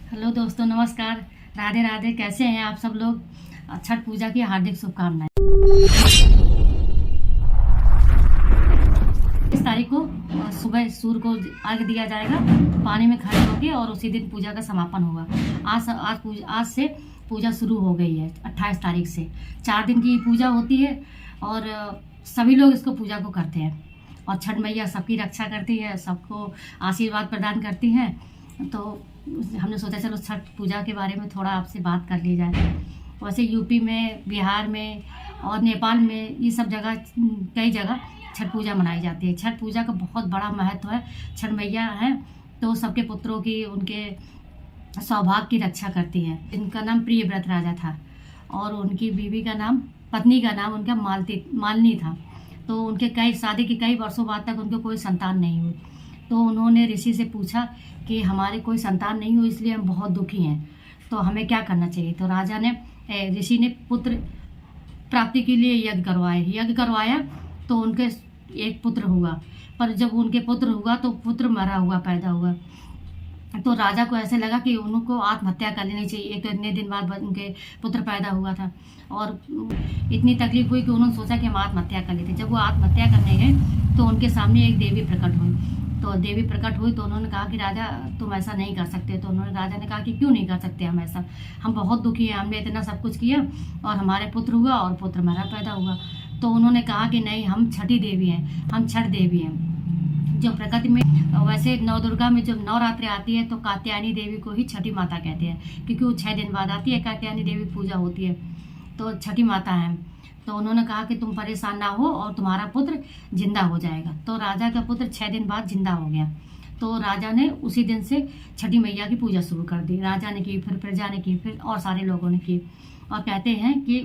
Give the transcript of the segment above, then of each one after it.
Hello दोस्तों, नमस्कार। राधे राधे। कैसे हैं आप सब लोग? छठ पूजा की हार्दिक शुभकामनाएं। 20 तारीख को सुबह सूर्य को अर्घ दिया जाएगा पानी में खड़े होके, और उसी दिन पूजा का समापन होगा। आज से पूजा शुरू हो गई है। 28 तारीख से 4 दिन की पूजा होती है, और सभी लोग इसको पूजा को करते हैं। और छठ मैया सबकी रक्षा करती है, सबको आशीर्वाद प्रदान करती हैं। तो हमने सोचा चलो छठ पूजा के बारे में थोड़ा आपसे बात कर ली जाए। वैसे यूपी में, बिहार में और नेपाल में, ये सब जगह, कई जगह छठ पूजा मनाई जाती है। छठ पूजा का बहुत बड़ा महत्व है। छठ मैया हैं तो सबके पुत्रों की, उनके सौभाग्य की रक्षा करती हैं। इनका नाम प्रियव्रत राजा था, और उनकी बीवी का नाम, पत्नी का नाम उनका मालिनी था। तो उनके शादी के कई वर्षों बाद तक उनको कोई संतान नहीं हुई। तो उन्होंने ऋषि से पूछा कि हमारे कोई संतान नहीं हुई, इसलिए हम बहुत दुखी हैं, तो हमें क्या करना चाहिए। तो ऋषि ने पुत्र प्राप्ति के लिए यज्ञ करवाया। तो उनके एक पुत्र हुआ, पर जब उनके पुत्र हुआ तो पुत्र मरा हुआ पैदा हुआ। तो राजा को ऐसे लगा कि उनको आत्महत्या कर लेनी चाहिए। एक तो इतने दिन बाद उनके पुत्र पैदा हुआ था, और इतनी तकलीफ हुई कि उन्होंने सोचा कि हम आत्महत्या कर लेते। जब वो आत्महत्या करने गए तो उनके सामने एक देवी प्रकट हुई। तो देवी प्रकट हुई तो उन्होंने कहा कि राजा, तुम ऐसा नहीं कर सकते। तो राजा ने कहा कि क्यों नहीं कर सकते हम ऐसा? हम बहुत दुखी हैं, हमने इतना सब कुछ किया और हमारे पुत्र हुआ और पुत्र मेरा पैदा हुआ। तो उन्होंने कहा कि नहीं, हम छठी देवी हैं, हम छठ देवी हैं। जो प्रकृति में, वैसे नवदुर्गा में जब नवरात्रि आती है तो कात्यायनी देवी को ही छठी माता कहते हैं, क्योंकि वो 6 दिन बाद आती है। कात्यायनी देवी पूजा होती है, तो छठी माता है। तो उन्होंने कहा कि तुम परेशान ना हो और तुम्हारा पुत्र जिंदा हो जाएगा। तो राजा का पुत्र 6 दिन बाद जिंदा हो गया। तो राजा ने उसी दिन से छठी मैया की पूजा शुरू कर दी। राजा ने की, फिर प्रजा ने की, फिर और सारे लोगों ने की। और कहते हैं कि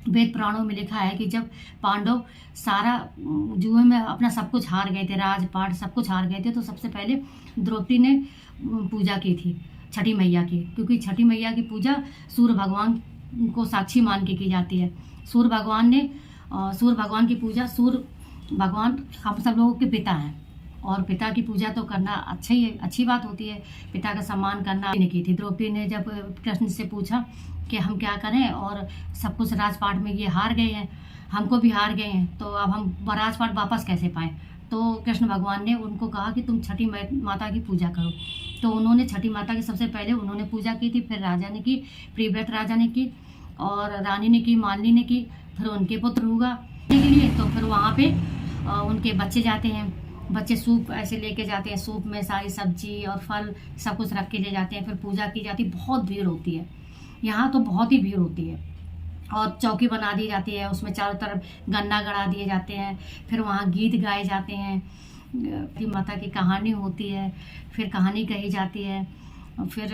वेद पुराणों में लिखा है कि जब पांडव सारा जुए में अपना सब कुछ हार गए थे, राजपाट सब कुछ हार गए थे, तो सबसे पहले द्रौपदी ने पूजा की थी छठी मैया की। क्योंकि छठी मैया की पूजा सूर्य भगवान को साक्षी मान के की जाती है। सूर्य भगवान की पूजा, सूर्य भगवान हम सब लोगों के पिता हैं, और पिता की पूजा तो करना अच्छी बात होती है। पिता का सम्मान करना ने की थी। द्रौपदी ने जब कृष्ण से पूछा कि हम क्या करें, और सब कुछ राजपाट में ये हार गए हैं, हमको भी हार गए हैं, तो अब हम राजपाट वापस कैसे पाएं। तो कृष्ण भगवान ने उनको कहा कि तुम छठी माता की पूजा करो। तो उन्होंने छठी माता की सबसे पहले उन्होंने पूजा की थी, फिर राजा ने की, प्रियव्रत राजा ने की, और रानी ने की, मालिनी ने की। फिर उनके पुत्र हुआ के लिए, तो फिर वहाँ पे उनके बच्चे जाते हैं। बच्चे सूप ऐसे लेके जाते हैं, सूप में सारी सब्जी और फल सब कुछ रख के ले जाते हैं। फिर पूजा की जाती है। बहुत भीड़ होती है यहाँ, तो बहुत ही भीड़ होती है। और चौकी बना दी जाती है, उसमें चारों तरफ गन्ना गड़ा दिए जाते हैं। फिर वहाँ गीत गाए जाते हैं, माता की कहानी होती है, फिर कहानी कही जाती है। फिर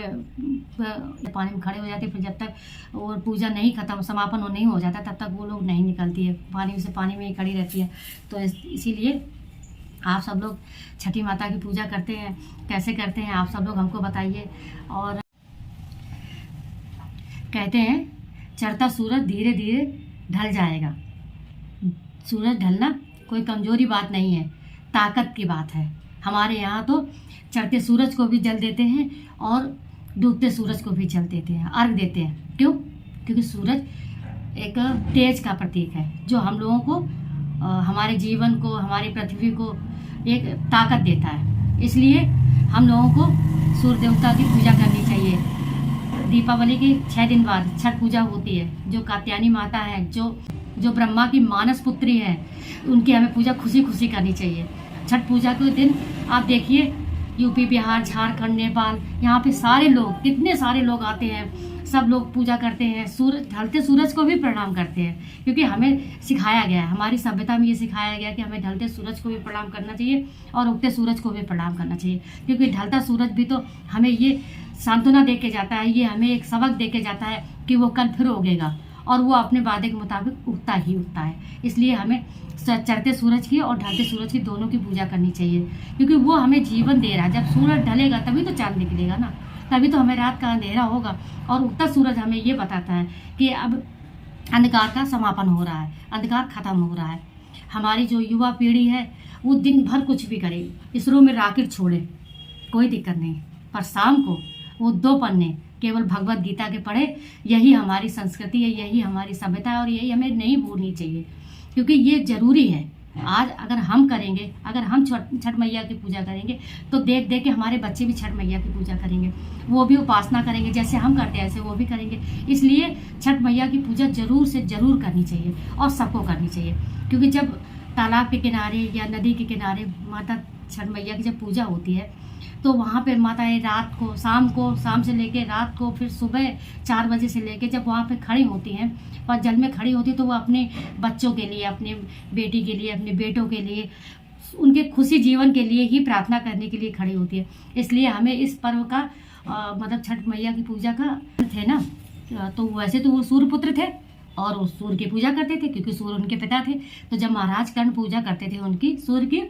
पानी में खड़े हो जाते हैं। फिर जब तक वो पूजा नहीं खत्म, समापन नहीं हो जाता, तब तक वो लोग नहीं निकलती है। पानी में ही खड़ी रहती है। तो इसीलिए आप सब लोग छठी माता की पूजा करते हैं। कैसे करते हैं आप सब लोग हमको बताइए। और कहते हैं चढ़ता सूरज धीरे धीरे ढल जाएगा। सूरज ढलना कोई कमजोरी बात नहीं है, ताकत की बात है। हमारे यहाँ तो चढ़ते सूरज को भी जल देते हैं और डूबते सूरज को भी जल देते हैं, अर्घ देते हैं। क्यों? क्योंकि सूरज एक तेज का प्रतीक है, जो हम लोगों को, हमारे जीवन को, हमारी पृथ्वी को एक ताकत देता है। इसलिए हम लोगों को सूर्य देवता की पूजा करनी चाहिए। दीपावली के 6 दिन बाद छठ पूजा होती है। जो कात्यायनी माता है, जो ब्रह्मा की मानस पुत्री है, उनकी हमें पूजा खुशी खुशी करनी चाहिए। छठ पूजा के दिन आप देखिए, यूपी, बिहार, झारखंड, नेपाल, यहाँ पे सारे लोग, कितने सारे लोग आते हैं। सब लोग पूजा करते हैं, ढलते सूरज को भी प्रणाम करते हैं। क्योंकि हमें सिखाया गया है, हमारी सभ्यता में ये सिखाया गया है कि हमें ढलते सूरज को भी प्रणाम करना चाहिए और उगते सूरज को भी प्रणाम करना चाहिए। क्योंकि ढलता सूरज भी तो हमें ये सांत्वना दे के जाता है, ये हमें एक सबक दे के जाता है कि वो कल फिर उगेगा, और वो अपने वादे के मुताबिक उगता ही उगता है। इसलिए हमें चढ़ते सूरज की और ढलते सूरज की दोनों की पूजा करनी चाहिए। क्योंकि वो हमें जीवन दे रहा है। जब सूरज ढलेगा तभी तो चांद निकलेगा ना, तभी तो हमें रात का अंधेरा होगा। और उगता सूरज हमें ये बताता है कि अब अंधकार का समापन हो रहा है, अंधकार खत्म हो रहा है। हमारी जो युवा पीढ़ी है वो दिन भर कुछ भी करे, इसरो में रॉकेट छोड़े, कोई दिक्कत नहीं, पर शाम को वो 2 पन्ने केवल भगवत गीता के पढ़े। यही हमारी संस्कृति है, यही हमारी सभ्यता है और यही हमें नहीं भूलनी चाहिए, क्योंकि ये जरूरी है। आज अगर हम करेंगे, अगर हम छठ मैया की पूजा करेंगे तो देख देख के हमारे बच्चे भी छठ मैया की पूजा करेंगे, वो भी उपासना करेंगे, जैसे हम करते हैं ऐसे वो भी करेंगे। इसलिए छठ मैया की पूजा जरूर से जरूर करनी चाहिए और सबको करनी चाहिए, क्योंकि जब तालाब के किनारे या नदी के किनारे माता छठ मैया की जब पूजा होती है तो वहाँ पे माताएं रात को, शाम से लेके रात को, फिर सुबह 4 बजे से लेके जब वहाँ पे खड़ी होती हैं और जल में खड़ी होती तो वो अपने बच्चों के लिए, अपने बेटी के लिए, अपने बेटों के लिए, उनके खुशी जीवन के लिए ही प्रार्थना करने के लिए खड़ी होती है। इसलिए हमें इस पर्व का मतलब छठ मैया की पूजा का थे ना, तो वैसे तो वो सूर्यपुत्र थे और वो सूर्य की पूजा करते थे क्योंकि सूर्य उनके पिता थे। तो जब महाराज कर्ण पूजा करते थे उनकी सूर्य की,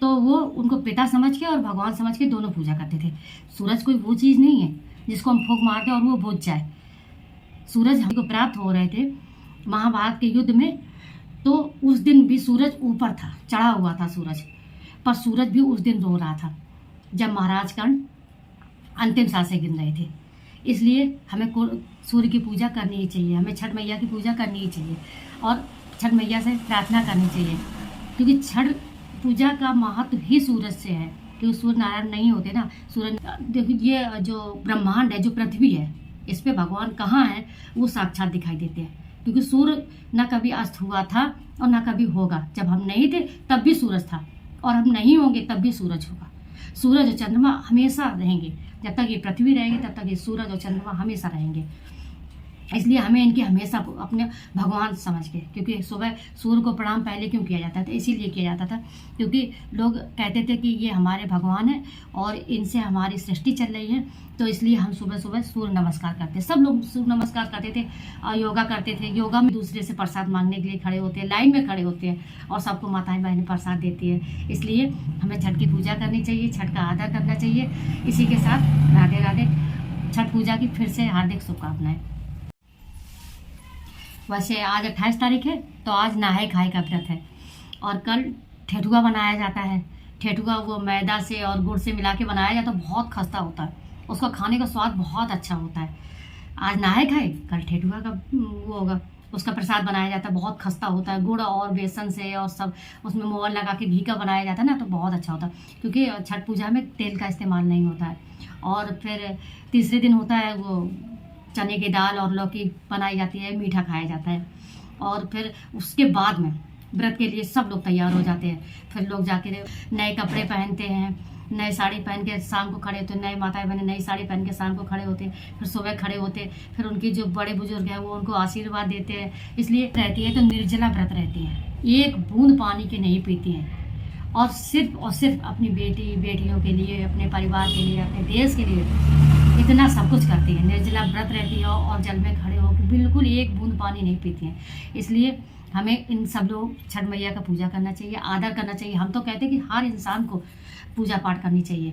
तो वो उनको पिता समझ के और भगवान समझ के दोनों पूजा करते थे। सूरज कोई वो चीज़ नहीं है जिसको हम फूंक मारते और वो बुझ जाए। सूरज हमको प्राप्त हो रहे थे महाभारत के युद्ध में, तो उस दिन भी सूरज ऊपर था, चढ़ा हुआ था सूरज, पर सूरज भी उस दिन रो रहा था जब महाराज कर्ण अंतिम सांसें गिन रहे थे। इसलिए हमें सूर्य की पूजा करनी ही चाहिए, हमें छठ मैया की पूजा करनी ही चाहिए और छठ मैया से प्रार्थना करनी चाहिए, क्योंकि छठ पूजा का महत्व ही सूरज से है। क्योंकि सूर्य नारायण नहीं होते ना, सूरज देखिए ये जो ब्रह्मांड है, जो पृथ्वी है, इस पे भगवान कहाँ है वो साक्षात दिखाई देते हैं, क्योंकि सूर्य न कभी अस्त हुआ था और न कभी होगा। जब हम नहीं थे तब भी सूरज था और हम नहीं होंगे तब भी सूरज होगा। सूरज और चंद्रमा हमेशा रहेंगे, जब तक ये पृथ्वी रहेगी तब तक ये सूरज और चंद्रमा हमेशा रहेंगे। इसलिए हमें इनकी हमेशा अपने भगवान समझ के, क्योंकि सुबह सूर्य को प्रणाम पहले क्यों किया जाता था, इसीलिए किया जाता था क्योंकि लोग कहते थे कि ये हमारे भगवान हैं और इनसे हमारी सृष्टि चल रही है, तो इसलिए हम सुबह सुबह सूर्य नमस्कार करते। सब लोग सूर्य नमस्कार करते थे, योगा करते थे। योगा में दूसरे से प्रसाद मांगने के लिए खड़े होते हैं, लाइन में खड़े होते हैं और सबको माताएं बहनें प्रसाद देती है। इसलिए हमें छठ की पूजा करनी चाहिए, छठ का आदर करना चाहिए। इसी के साथ राधे राधे। छठ पूजा की फिर से हार्दिक शुभकामनाएं। वैसे आज 28 तारीख है तो आज नहाए खाए का व्रत है और कल ठेठुआ बनाया जाता है। ठेठुआ वो मैदा से और गुड़ से मिला के बनाया जाता है, बहुत खस्ता होता है, उसका खाने का स्वाद बहुत अच्छा होता है। आज नहाए खाए, कल ठेठुआ का वो होगा, उसका प्रसाद बनाया जाता है, बहुत खस्ता होता है, गुड़ और बेसन से और सब उसमें मोहन लगा के घी का बनाया जाता है ना, तो बहुत अच्छा होता है, क्योंकि छठ पूजा में तेल का इस्तेमाल नहीं होता है। और फिर तीसरे दिन होता है वो चने की दाल और लौकी बनाई जाती है, मीठा खाया जाता है। और फिर उसके बाद में व्रत के लिए सब लोग तैयार हो जाते हैं। फिर लोग जाके नए कपड़े पहनते हैं, नए साड़ी पहन के शाम को खड़े होते हैं, नए माताएं बहनें नई साड़ी पहन के शाम को खड़े होते हैं, फिर सुबह खड़े होते हैं, फिर उनके जो बड़े बुजुर्ग हैं वो उनको आशीर्वाद देते हैं। इसलिए रहती है तो निर्जला व्रत रहती हैं, एक बूंद पानी के नहीं पीती हैं और सिर्फ अपनी बेटियों के लिए, अपने परिवार के लिए, अपने देश के लिए इतना सब कुछ करती है। निर्जला व्रत रहती है और जल में खड़े होकर बिल्कुल एक बूंद पानी नहीं पीती हैं। इसलिए हमें इन सब लोग छठ मैया का पूजा करना चाहिए, आदर करना चाहिए। हम तो कहते हैं कि हर इंसान को पूजा पाठ करनी चाहिए,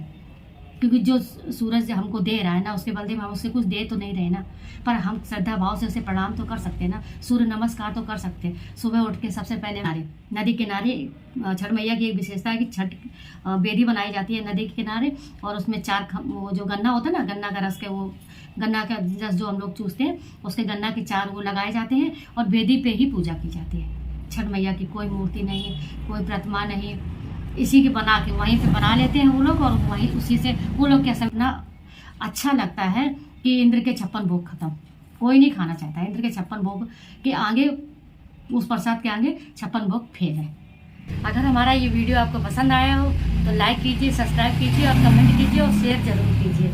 क्योंकि जो सूरज हमको दे रहा है ना, उसके बदले में हम उससे कुछ दे तो नहीं रहे ना, पर हम श्रद्धा भाव से उसे प्रणाम तो कर सकते हैं ना, सूर्य नमस्कार तो कर सकते हैं। सुबह उठ के सबसे पहले नदी किनारे छठ मैया की एक विशेषता है कि छठ बेदी बनाई जाती है नदी के किनारे, और उसमें वो जो गन्ना होता है ना, गन्ना का रस के, वो गन्ना का रस जो हम लोग चूसते हैं, उसके गन्ना के 4 वो लगाए जाते हैं और बेदी पे ही पूजा की जाती है। छठ मैया की कोई मूर्ति नहीं, कोई प्रतिमा नहीं, इसी के बना के वहीं पे बना लेते हैं वो लोग, और वहीं उसी से वो लोग कैसा इतना अच्छा लगता है कि इंद्र के 56 भोग खत्म, कोई नहीं खाना चाहता है। इंद्र के 56 भोग के आगे, उस प्रसाद के आगे 56 भोग फेल है। अगर हमारा ये वीडियो आपको पसंद आया हो तो लाइक कीजिए, सब्सक्राइब कीजिए और कमेंट कीजिए और शेयर जरूर कीजिए।